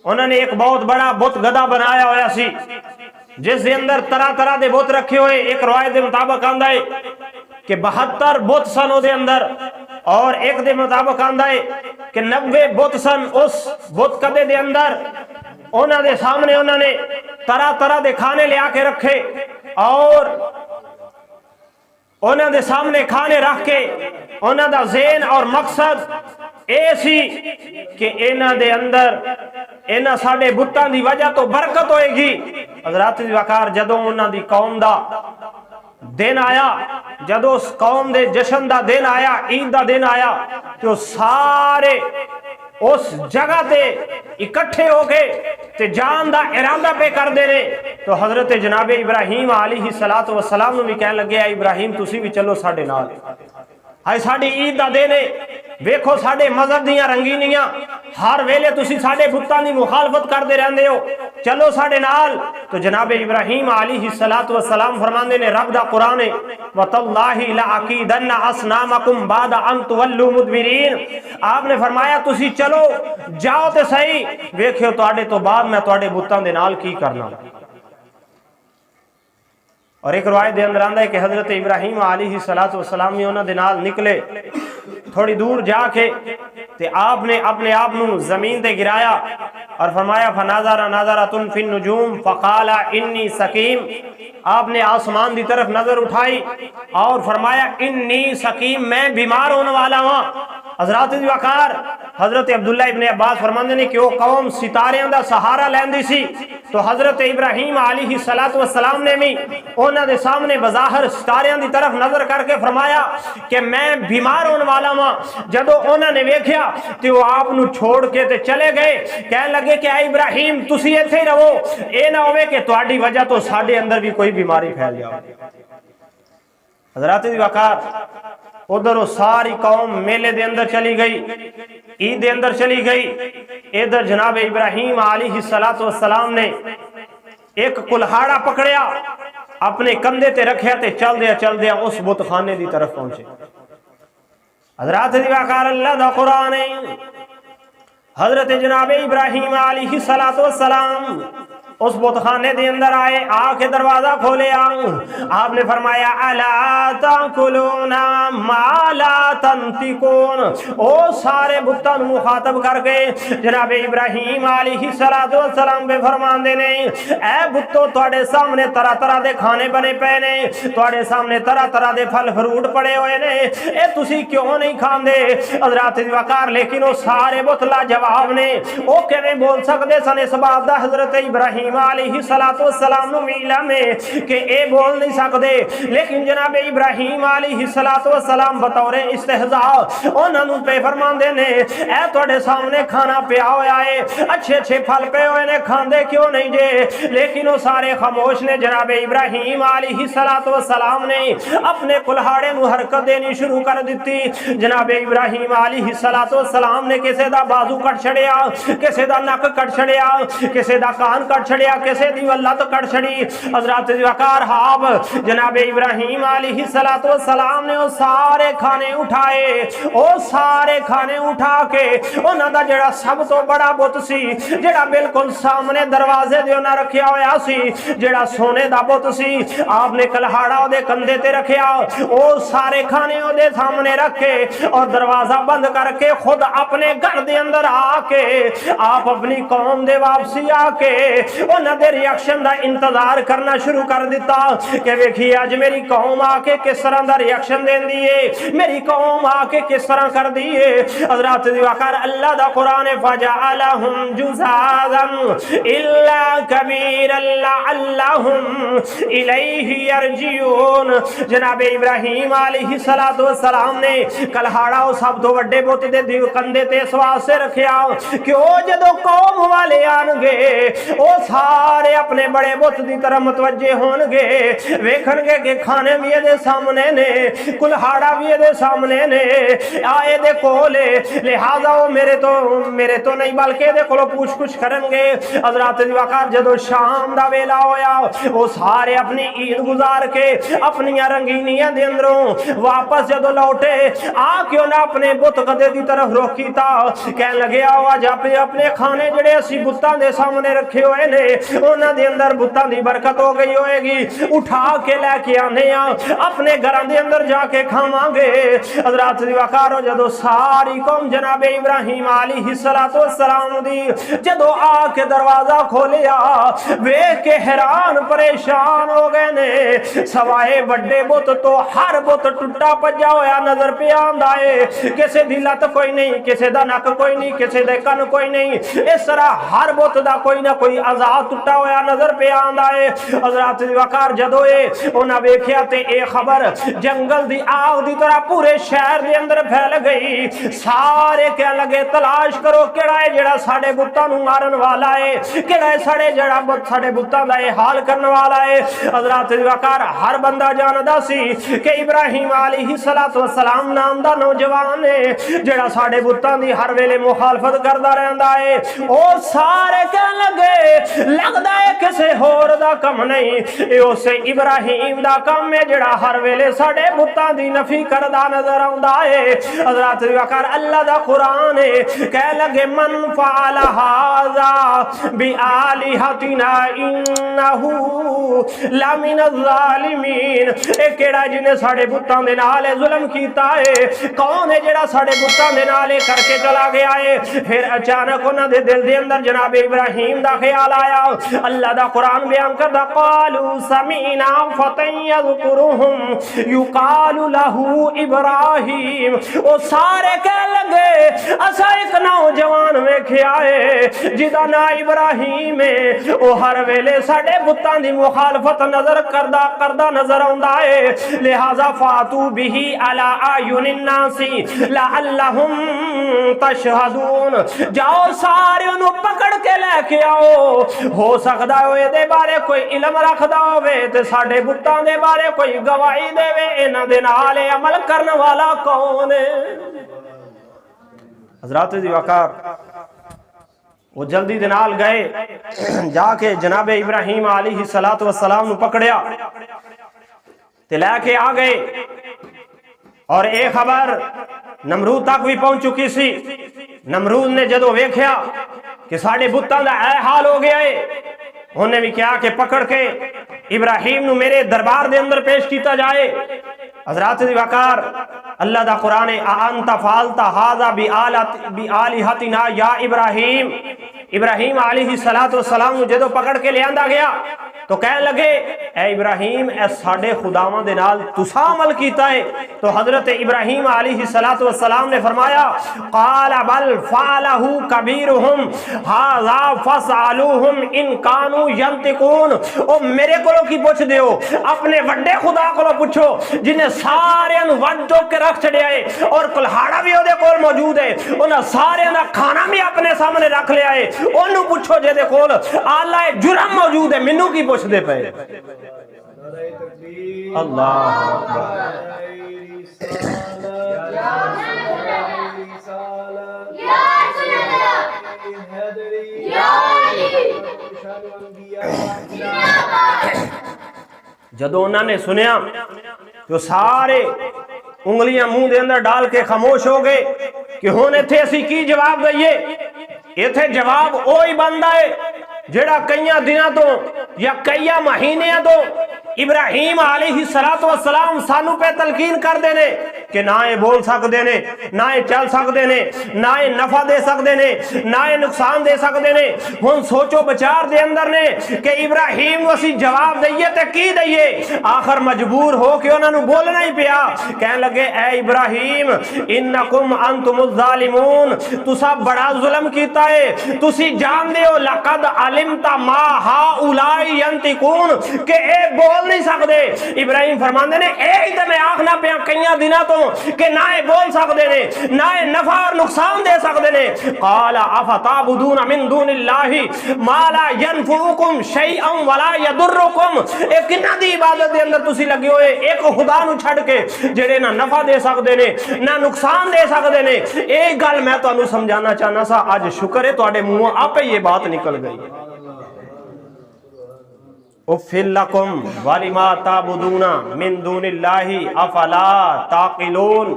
انہوں نے ایک بہت بڑا بت گدا بنایا ہوا سی جس دے اندر طرح طرح دے بت رکھے ہوئے. ایک روایت دے مطابق آندا ہے کہ 72 بت سن دے اندر، اور ایک دے مطابق آندا ہے کہ 90 بت سن اس بت گدے دے اندر. انہوں دے سامنے انہوں نے طرح طرح دے کھانے لے آ کے رکھے، اور انہوں دے سامنے کھانے رکھ کے انہوں دا ذہن اور مقصد ایسی کہ انہوں دے اندر انہوں ساڑے بتان دی وجہ تو برکت ہوئے گی. حضرات دی وقار جدوں انہوں دی قوم دا دن آیا، جدوں اس قوم دے جشن دا دن آیا، عید دا دن آیا، تو سارے اس جگہ تے اکٹھے ہو کے تے جان دا ارادہ پہ کر دے رہے. تو حضرت جناب ابراہیم علیہ السلام نے بھی کہنے لگے اے ابراہیم تسی بھی چلو ساڑے نال، ہائی ساڑی عید دا دے نے، ویکھو ساڑے مذہب دیاں رنگینیاں، ہر ویلے تسی ساڑے بتان دی مخالفت کر دے رہندے ہو، چلو ساڑے نال. تو جناب ابراہیم علیہ السلام فرماندے نے رب دا قرآن ہے وَتَاللَّهِ لَعَقِيدَنَّ أَصْنَامَكُمْ بَعْدَ أَن تُوَلُّوا مُدْبِرِينَ. آپ نے فرمایا تسی چلو جاؤ تے صحیح، ویکھو تواڈے تو بعد میں تواڈے بتان دے نال کی کرنا. اور ایک روایت دے اندر آندا ہے کہ حضرت ابراہیم علیہ السلام نے انہاں دے نال نکلے، تھوڑی دور جا کے تے آپ نے اپنے آپ نو زمین تے گرایا اور فرمایا فناظر ناظرۃ فی النجوم فقال انی سقیم. آپ نے آسمان دی طرف نظر اٹھائی اور فرمایا انی سقیم، میں بیمار ہونے والا ہوں. حضرات دی وقار حضرت عبداللہ ابن عباس فرماندے نے کہ وہ قوم ستاریاں دا سہارا لیندی سی، تو حضرت ابراہیم علیہ السلام نے بھی انہاں دے سامنے بظاہر ستاریاں دی طرف نظر کر کے فرمایا کہ میں بیمار ہونے والا ہوں. جدو انہاں نے ویکھیا تو وہ آپ نو چھوڑ کے تے چلے گئے، کہنے لگے کہ اے ابراہیم تسی ایتھے ہی رہو، اے نہ ہوئے کہ تہاڈی وجہ تو ساڈے اندر بھی کوئی بیماری پھیل جائے. حضرات دی وقار ادھر وہ ساری قوم میلے دے اندر چلی گئی، عید دے اندر چلی گئی. ادھر جناب ابراہیم علیہ السلام نے ایک کلہاڑا پکڑیا، اپنے کندھے تے رکھیا تے چل دیا اس بت خانے دی طرف پہنچے. حضرات دی وقار اللہ دا قرآن ہے، حضرت جناب ابراہیم علیہ السلام اس بت خانے دے اندر آئے، آ کے دروازہ کھولے. آپ نے فرمایا الا تاکلون ما لا تنطقون. او سارے بتان مخاطب کر کے جناب ابراہیم علیہ السلام پہ فرماندے نے اے بتو تواڈے سامنے طرح طرح دے کھانے بنے پے نے، تواڈے سامنے طرح طرح دے پھل فروٹ پڑے ہوئے نے، اے تسی کیوں نہیں کھاندے؟ حضرات دی وقار لیکن وہ سارے بت لا جواب نے، او کیویں بول سکدے سن اس بات دا حضرت ابراہیم علیہ السلام نو علم ہے کہ اے بول نہیں سکدے. لیکن جناب ابراہیم علیہ السلام بطور استہزاء انہاں نو پہ فرماندے نے اے تواڈے سامنے کھانا پیا ہویا ہے، اچھے اچھے پھل پے ہوئے نے، کھاندے کیوں نہیں جے؟ لیکن وہ سارے خاموش نے. جناب ابراہیم علیہ السلام نے اپنے کلہاڑے نو حرکت دینی شروع کر دیتی. جناب ابراہیم علیہ السلام نے کسے دا بازو کٹ چھڑیا، کسے دا نک کٹ چھڑیا، کسے دا کان کٹ چھڑیا، کسے دی لت کٹ چھڑی. حضرات دی وقار ہاب جناب ابراہیم علیہ السلام نے وہ سارے کھانے اٹھائے، وہ سارے کھانے اٹھا کے انہاں دا جڑا سب تو بڑا بت سی، جڑا بالکل سامنے دروازے دے انہاں رکھیا ہویا سی، جڑا سونے دا بت سی، آپ نے کلہاڑا دے کندھے تے رکھیا، وہ سارے کھانے دے سامنے رکھے اور دروازہ بند کر کے خود اپنے گھر دے اندر آ کے آپ اپنی قوم دے واپسی آ کے انہاں دے ریاکشن دا انتظار کرنا شروع کر دیتا کہ ویکھیے اج میری قوم آ کے کس طرح دا ریاکشن دین دیئے، میری قوم آ کے کس طرح کر دیئے. حضرات دی وقار اللہ دا قرآن فَجَعَلَهُمْ جُزَاذًا إِلَّا كَبِيرًا لَعَلَّهُمْ إِلَيْهِ يَرْجِعُونَ. جناب ابراہیم علیہ السلام نے کلہاڑا سب تو وڈے بت دے کندھے تے اس واسطے رکھیا کہ او جدو قوم والے آن گے او سارے اپنے بڑے بت دی طرح متوجہ ہون گے، ویکھن گے کہ کھانے بھی دے سامنے نے، کلہاڑا بھی دے سامنے نے، آئے دے کولے، لہذا وہ میرے تو نہیں بلکہ دے کولو پوچھ کچھ کرن گے۔ حضرات دی وقار جدو شام دا ویلا ہویا، وہ سارے اپنی عید گزار کے اپنی رنگینیاں دے اندروں واپس جدو لوٹے، آ کیوں نہ اپنے بت قدے دی طرف روک کیتا، کہنے لگے آؤ آج اپنے کھانے جڑے اسی بتاں دے سامنے رکھے ہوئے نے انہاں دے اندر بتاں دی برکت ہو گئی ہوئے گی، اٹھا کے لے کے آنے اپنے گھراں دے اندر جا کے کھاواں گے۔ حضرات دی وقارو جدو ساری قوم جناب ابراہیم علیہ السلام دی جدو آ کے دروازہ کھولیا، ویکھ کے حیران پریشان ہو گئے نے، سوائے بڑے بت تو ہر بت ٹوٹا پجا ہویا نظر پہ آندا ہے، کسے دی لت کوئی نہیں، کسے دا نک کوئی نہیں، کسے دے کن کوئی نہیں، اس طرح ہر بت دا کوئی نہ کوئی اعضاء ٹوٹا ہویا نظر پہ آندا ہے۔ حضرات دی وقار جدو انہاں ویکھیا تے اے خبر جنگل دی آگ دی طرح پورے شہر دے اندر پھیل گئی، سارے کہنے لگے تلاش کرو کیڑا ہے جڑا ساڈے بتاں نوں مارن والا ہے، کیڑا ہے ساڈے بتاں دا یہ حال کرن والا ہے۔ حضرات دی وقار ہر بندہ جاندا سی کہ ابراہیم علیہ السلام نام دا نوجوان ہے جڑا ساڈے بتاں دی ہر ویلے مخالفت کردا رہندا ہے۔ او سارے کہن لگے لگدا ہے کسے ہور دا کم نہیں، اے اسے ابراہیم دا کم ہے جڑا ہر ویلے ساڈے بتاں دی نفی کردا نظر آندا ہے۔ حضرات دی وقار اللہ دا قرآن ہے، کہہ لگے من فعل ھذا بآلہتنا انہ لمن الظالمین، اے کیڑا جنے ساڑے بتاں دے نال ظلم کیتا ہے، کون ہے جڑا ساڑے بتاں دے نال کر کے چلا گیا ہے۔ پھر اچانک انہاں دے دل دے اندر جناب ابراہیم دا خیال آیا، اللہ دا قرآن بیان کردا قالوا سمعنا فتى یذکرہم یقال لہ ابراہیم، او سارے کہہ لگے اسا ایک نوجوان ویکھیا ہے جدا نا ابراہیم ہے، او ہر ویلے ساڑے بتاں دی مخالفت نظر کردہ نظر آندا ہے، لہذا فاتو بہی علی اعین الناس لعلہم تشہدون، جاؤ سارے انہوں پکڑ کے لے کے آؤ، ہو سکتا ہے دے بارے کوئی علم رکھدا ہوئے تے ساڑے بتاں دے بارے کوئی گواہی دے وے، انہاں دے نال عمل کرنے والا کون ہے۔ حضرات دی وقار وہ جلدی دنال گئے، جا کے جناب ابراہیم علیہ السلام نو پکڑیا تے لے کے آ گئے، اور اے خبر نمرود تک بھی پہنچ چکی سی۔ نمرود نے جدو ویکھیا کہ ساڑے بتاں دا اے حال ہو گیا ہے، انہوں نے بھی کیا کہ پکڑ کے ابراہیم نو میرے دربار دے اندر پیش کیتا جائے۔ حضرات دی وقار اللہ دا قرآن انت فعلت ھذا بآلہتنا یا ابراہیم، ابراہیم علیہ السلام نو جدو پکڑ کے لے آندا گیا تو کہنے لگے اے ابراہیم اے ساڑے خداواں دے نال تسا عمل کیتا ہے، تو حضرت ابراہیم علیہ السلام نے فرمایا قال بل فعلہ کبیرہم ھذا فاسألوہم ان کانوا ینطقون، او میرے کولو کی پوچھ دیو، اپنے وڈے خدا کولو پوچھو جنہیں سارے ون چوک کے رکھ چڑیا ہے، اور کلہاڑا بھی دے کول موجود ہے، انہاں سارے دا کھانا بھی اپنے سامنے رکھ لیا ہے، انہوں پوچھو جے دے کول آلہ جرم موجود ہے، منو کی پوچھ دے پہ۔ اللہ جدو انہوں نے سنیا تو سارے انگلیاں منہ دے اندر ڈال کے خاموش ہو گئے کہ ہونے تھے اسی کی جواب دئیے، یہ تھے جواب اوہی بندہ ہے جڑا کئیاں دنوں تو یا کئیاں مہینے تو ابراہیم علیہ السلام سانو پہ تلقین کر دینے کہ نہ یہ بول سکتے نے، نہ یہ چل سکتے نے، نہ یہ نفع دے سکتے نے، نہ یہ نقصان دے سکتے نے۔ ہن سوچو بچار دے اندر نے کہ ابراہیم اسی جواب دئیے تے کی دئیے، آخر مجبور ہو کہ انہوں نے بولنا ہی پیا، کہنے لگے اے ابراہیم انکم انتم الظالمون، تسا بڑا ظلم کیتا ہے، تسی جان دے ہو لقد علمت ما ہؤلاء ینطقون کہ اے بول نہیں سکتے۔ ابراہیم فرماندے نے اے ہی تے میں آخنا پیا کئیاں دنوں تو کہ نہ بول سکتے نے نہ نفع اور نقصان دے سکتے نے. قال افتعبدون من دون اللہ ما لا ينفعكم شيئا ولا يضركم. ایک کنہ دی عبادت دے اندر تسی لگے ہوئے ایک خدا نو چھڑ کے جڑے نہ نفع دے سکتے نے نہ نقصان دے سکتے نے. ایک گل میں تانوں سمجھانا چاہنا سا, اج شکر ہے تواڈے منہوں آپ یہ بات نکل گئی. اُفِّلْ لَكُمْ وَلِمَا تَعْبُدُونَ مِن دُونِ اللَّهِ أَفَلَا تَعْقِلُونَ.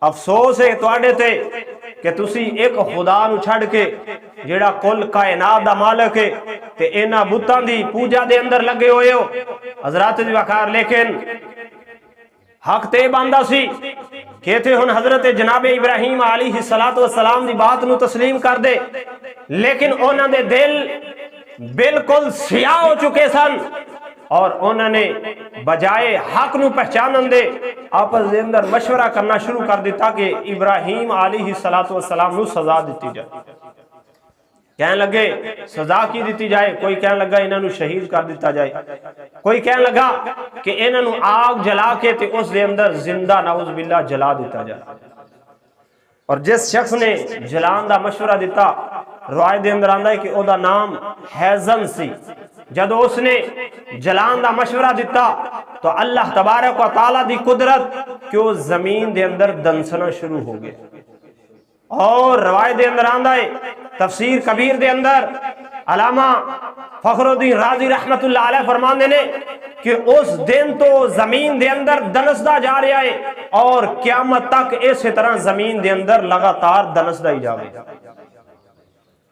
افسوس ہے تواڈے تے کہ تسی ایک خدا نو چھڑ کے جڑا کل کائنات دا مالک ہے تے انہاں بتاں دی پوجا دے اندر لگے ہوئے ہو. حضرات دی وقار لیکن حق تے باندھا سی کہ تھے ہن حضرت جناب ابراہیم علیہ السلام دی بات نو تسلیم کر دے, لیکن انہاں دے دل بالکل سیاہ ہو چکے سن اور انہوں نے بجائے حق نو پہچانن دے آپس دے اندر مشورہ کرنا شروع کر دیتا کہ ابراہیم علیہ السلام نو سزا دیتی جائے. کہنے لگے سزا کی دیتی جائے, کوئی کہنے لگا انہوں نے شہید کر دیتا جائے, کوئی کہنے لگا کہ انہوں نے آگ جلا کے تے اس دے اندر زندہ نعوذ باللہ جلا دیتا جائے. اور جس شخص نے جلان دا مشورہ دیتا روایت دے اندر آندا ہے کہ او دا نام حیزن سی. جدو اس نے جلان دا مشورہ دیتا تو اللہ تبارک و تعالی دی قدرت کہ وہ زمین دے اندر دنسنا شروع ہو گئے. اور روایت دے اندر آندا ہے تفسیر کبیر دے اندر علامہ فخر الدین رازی رحمت اللہ علیہ فرماندے نے کہ اس دن تو زمین دے اندر دنسدا جا رہا ہے اور قیامت تک اسی طرح زمین دے اندر لگاتار دنسدا ہی جاوے.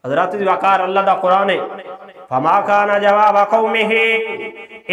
حضرات دی وقار اللہ دا قرآن ہے فما کان جواب قومہ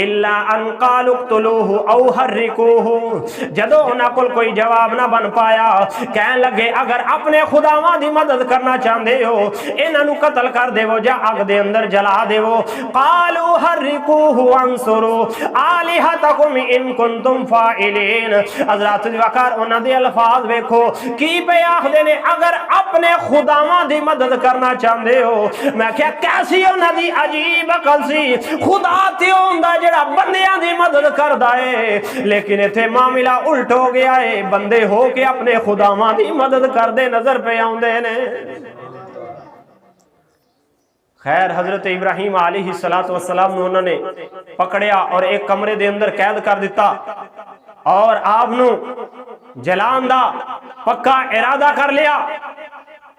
الا ان قالوا اقتلوه او حرقوه. جدو انہاں کول کوئی جواب نہ بن پایا کہنے لگے اگر اپنے خداواں دی مدد کرنا چاہندے ہو انہاں نو قتل کر دیو جا اگ دے اندر جلا دیو. قالوا حرقوه وانصروا الہتکم ان کنتم فاعلین. حضرات دی وقار انہاں دے الفاظ دیکھو کی پہ آخدے نے اگر اپنے خداواں دی مدد کرنا چاہندے ہو. میں کیا کیسی انہاں دی عجیب عقل سی, خدا تے ہوندا جڑا بندیاں دی مدد کردا ہے, لیکن ایتھے معاملہ الٹ ہو گیا ہے, بندے ہو کے اپنے خداواں دی مدد کردے نظر پہ آوندے نے. خیر حضرت ابراہیم علیہ السلام نے انہوں نے پکڑیا اور ایک کمرے دے اندر قید کر دیتا اور آپ نو جلان دا پکا ارادہ کر لیا.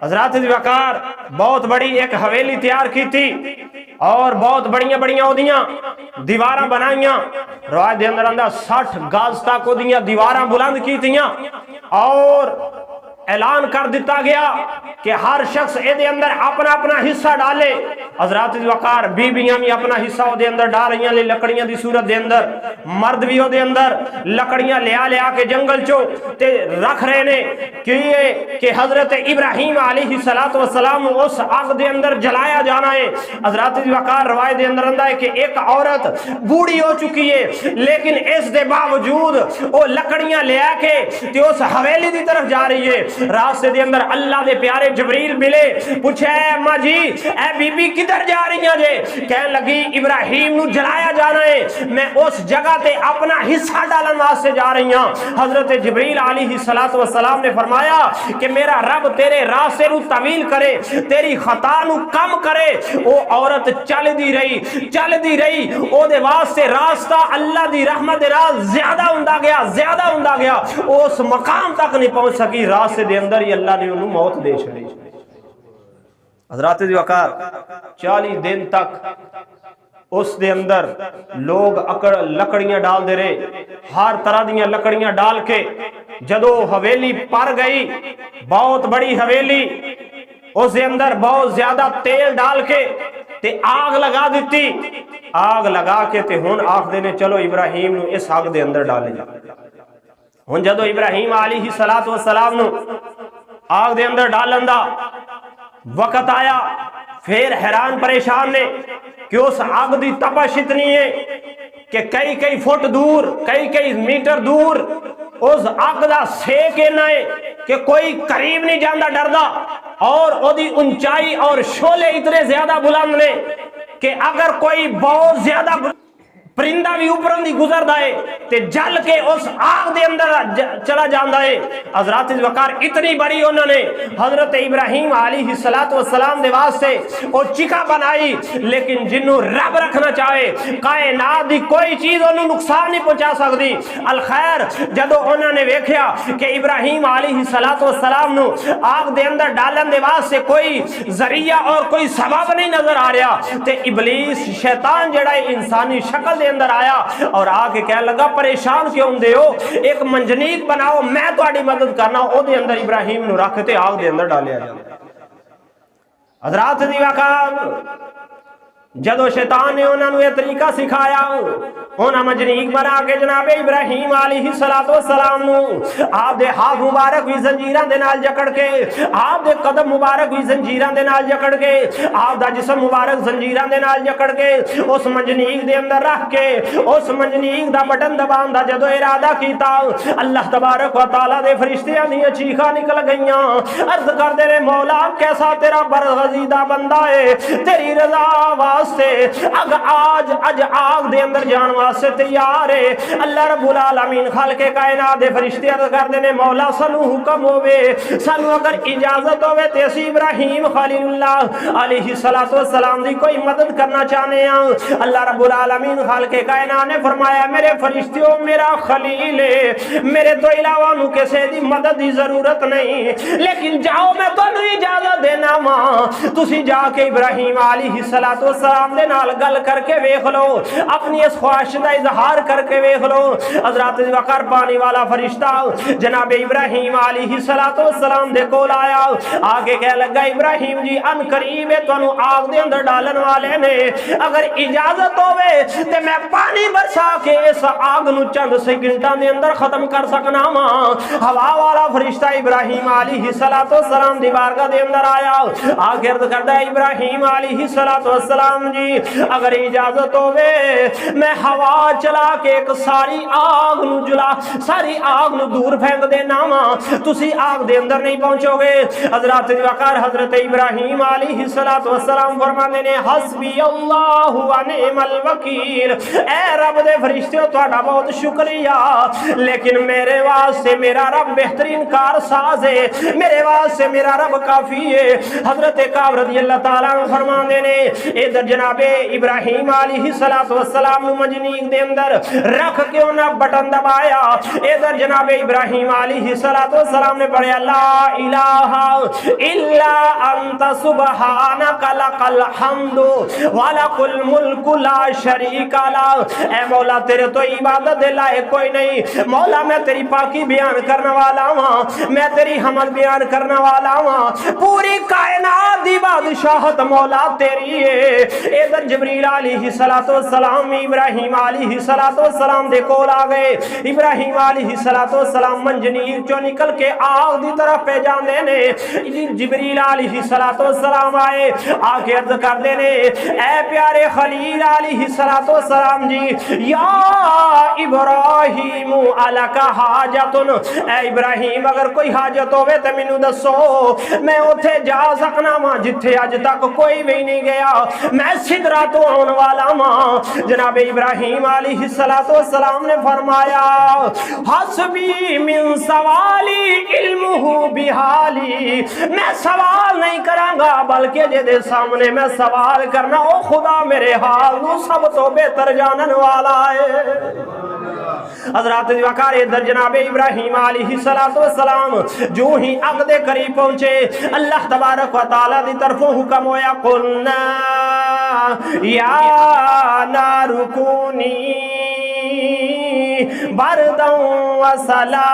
حضرات دی وقار بہت بڑی ایک حویلی تیار کی تھی اور بہت بڑیاں بڑیاں اودیاں دیواراں بنائیاں. روایت دے اندر آندا 60 گز تک اودیاں دیواراں بلند کی تھیاں اور اعلان کر دیتا گیا کہ ہر شخص اے دے اندر اپنا اپنا حصہ ڈالے. حضرات دی وقار بیویاں بھی اپنا حصہ او دے اندر ڈال رہی ہیں لکڑیاں دی صورت دے اندر, مرد بھی او دے اندر لکڑیاں لیا کے جنگل چو تے رکھ رہے نے کہ حضرت ابراہیم علیہ السلام اس آگ دے اندر جلایا جانا ہے. حضرات دی وقار روایت دے اندر آندا ہے کہ ایک عورت بوڑھی ہو چکی ہے لیکن اس دے باوجود وہ لکڑیاں لیا کے تے اس حویلی دی طرف جا رہی ہے. راستے دے اندر اللہ دے پیارے جبریل ملے, پوچھے اے ماں جی اے بی بی کدھر جا رہی ہیں جے؟ کہنے لگی ابراہیم نو جلایا جانا ہے, میں اس جگہ تے اپنا حصہ ڈالن واسطے جا رہی ہوں. حضرت جبریل علیہ السلام نے فرمایا کہ میرا رب تیرے راستے نو طویل کرے, تیری خطا نو کم کرے. وہ عورت چل دی رہی او دے واسطے راستہ اللہ دی رحمت دے راز زیادہ ہوندا گیا اس مقام تک نہیں پہنچ سکی. راستے دے اندر ہی اللہ نے انہوں موت دے چھڑی. حضرات دی وقار 40 دن تک اس دے اندر لوگ لکڑیاں ڈال دے رہے, ہر طرح دیاں لکڑیاں ڈال کے جدو حویلی پر گئی, بہت بڑی حویلی, اس دے اندر بہت زیادہ تیل ڈال کے تے آگ لگا دیتی. آگ لگا کے تے ہن آخ دینے چلو ابراہیم نو اس آگ دے اندر ڈالے جا. ہن جدو ابراہیم علیہ السلام نو آگ دے اندر ڈالن دا وقت آیا, پھر حیران پریشان نے کہ اس آگ دی تپش اتنی ہے کہ کئی فٹ دور, کئی میٹر دور اس آگ دا سیک اینا ہے کہ کوئی قریب نہیں جاندہ ڈردا, اور او دی اونچائی اور شولے اتنے زیادہ بلند نے کہ اگر کوئی بہت زیادہ پرندہ بھی اوپروں دی گزردا ہے تے جل کے اس آگ دے اندر چلا جاندا ہے۔ حضرات وقار اتنی بڑی انہوں نے حضرت ابراہیم علیہ السلام دے واسطے او چکا بنائی، لیکن جنوں رب رکھنا چاہے کائنات دی کوئی چیز انہوں نقصان نہیں پہنچا سکتی۔ الخیر جدو انہوں نے ویکھیا کہ ابراہیم علیہ السلام نو آگ دے اندر ڈالن دے واسطے کوئی ذریعہ اور کوئی سبب نہیں نظر آ رہا تے ابلیس شیطان جڑا انسانی شکل دے اندر آیا اور آ کے کہنے لگا پریشان کیوں ہوندے ہو، ایک منجنیق بناؤ میں تہاڈی مدد کرنا۔ او دے اندر ابراہیم نو رکھ تے آگ دے اندر ڈالیا جاتا۔ حضرات دی وقار جدو شیطان نے انہوں نے یہ طریقہ سکھایا، انہوں منجنیق بنا کے جناب ابراہیم علیہ السلام نو آپ دے ہاتھ مبارک بھی زنجیران دے نال جکڑ کے، آپ دے قدم مبارک بھی زنجیران دے نال جکڑ کے، آپ دا جسم مبارک زنجیران دے نال جکڑ کے اس منجنیق دے اندر رکھ کے اس منجنیق دا بٹن دبان دا جدو ارادہ کیتا، اللہ تبارک و تعالیٰ دے فرشتیاں دی چیخاں نکل گئیاں، عرض کر دے رے مولا کیسا تیرا برغزیدہ بندہ ہے، تیری رضا واسطے اج آگ دے اندر جان واسطے تیار ہے۔ اللہ رب العالمین خالق کائنات دے فرشتے عرض کر دے نے مولا سانو حکم ہوے، سانو اگر اجازت ہوے تے اسی ابراہیم خلیل اللہ علیہ السلام دی کوئی مدد کرنا چاہنے ہیں۔ اللہ رب العالمین خالق کائنات نے فرمایا میرے فرشتیوں میرا خلیل ہے، میرے تو علاوہ نو کسے دی مدد دی ضرورت نہیں، لیکن جاؤ میں تانوں اجازت دینا وا، تسی جا کے ابراہیم علیہ السلام دے نال گل کر کے ویکھ لو، اپنی اس خواہش دا اظہار کر کے ویکھ لو۔ حضرات وقار پانی والا فرشتہ جناب ابراہیم علیہ السلام دے کول آیا، آگے کہہ لگا ابراہیم جی ان قریب تانوں آگ دے اندر ڈالن والے نے، اگر اجازت ہوے تے میں پانی برسا کے اس آگ نو چند سیکنڈاں دے اندر ختم کر سکنا وا۔ ہوا والا فرشتہ ابراہیم علیہ السلام دی بارگاہ دے اندر آیا، آگے عرض کردا ابراہیم علیہ السلام جی اگر اجازت ہوے میں ہوا چلا کے ایک ساری آگ نو جلا ساری آگ نو دور پھینک دینا وا، تسی آگ دے اندر نہیں پہنچو گے۔ حضرات وقار حضرت ابراہیم علیہ السلام فرمانے نے حسبی اللہ و نعم الوکیل، اے رب دے فرشتیوں تہاڈا بہت شکریہ، لیکن میرے واسطے میرا رب بہترین کار ساز ہے، میرے واسطے میرا رب کافی ہے۔ حضرت کعب رضی اللہ تعالیٰ عنہ فرمانے نے ادھر جناب ابراہیم علیہ السلام منجنیق دے اندر رکھ کے انہاں بٹن دبایا، ادھر جناب ابراہیم علیہ السلام نے پڑھا لا الہ الا انت سبحانک لک الحمد ولک الملک لا شریک لک، اے مولا تیرے تو عبادت دے لائق کوئی نہیں، مولا میں تیری پاکی بیان کرنے والا ہوں، میں تیری حمد بیان کرنے والا ہوں، پوری کائنات دی بادشاہت مولا تیری ہے۔ ادھر جبریل علیہ السلام ابراہیم علیہ السلام دے کول آ گئے، ابراہیم علیہ السلام منجنیق چوں نکل کے آگ دی طرف پہ جاندے نے، جبریل علیہ السلام آئے، آ کے عرض کر دے نے اے پیارے خلیل علیہ السلام جی یا ابراہیم الک حاجت، اے ابراہیم اگر کوئی حاجت ہوے تے مینوں دسو، میں اوتھے جا سکنا وا جتھے اج تک کوئی بھی نہیں گیا، میں سدرہ تو آن والا ماں۔ جناب ابراہیم علیہ السلام نے فرمایا حسبی من سوالی علمہ بحالی، میں سوال نہیں کرانگا بلکہ جدے سامنے میں سوال کرنا او خدا میرے حال نو سب تو بہتر جانن والا ہے۔ حضرات وقار ادھر جناب ابراہیم علیہ السلام جو ہی اگ دے قریب پہنچے، اللہ تبارک و تعالیٰ دی طرفوں حکم ہویا قلنا یا نار کونی بردا و سلاما،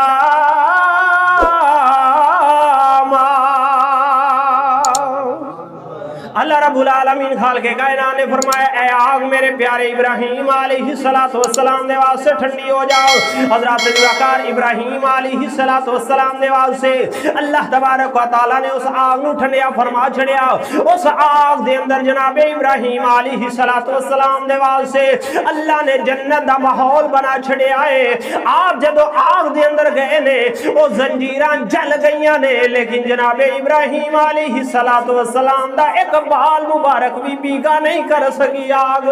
اللہ رب العالمین خالق کائنات نے فرمایا اے آگ میرے پیارے ابراہیم علیہ السلام نے واسطے ٹھنڈی ہو جاؤ۔ حضرات وقار ابراہیم علیہ السلام نے واسطے اللہ تبارک و تعالیٰ نے اس آگ نو ٹھنڈیا فرما چھڑیا، اس آگ دے اندر جناب ابراہیم علیہ السلام نے واسطے اللہ نے جنت دا ماحول بنا چھڑیا ہے۔ آپ جدو آگ دے اندر گئے نے وہ زنجیران جل گئیاں نے، لیکن جناب ابراہیم علیہ السلام دا ایک بال مبارک بھی بیگا نہیں کر سکی آگ۔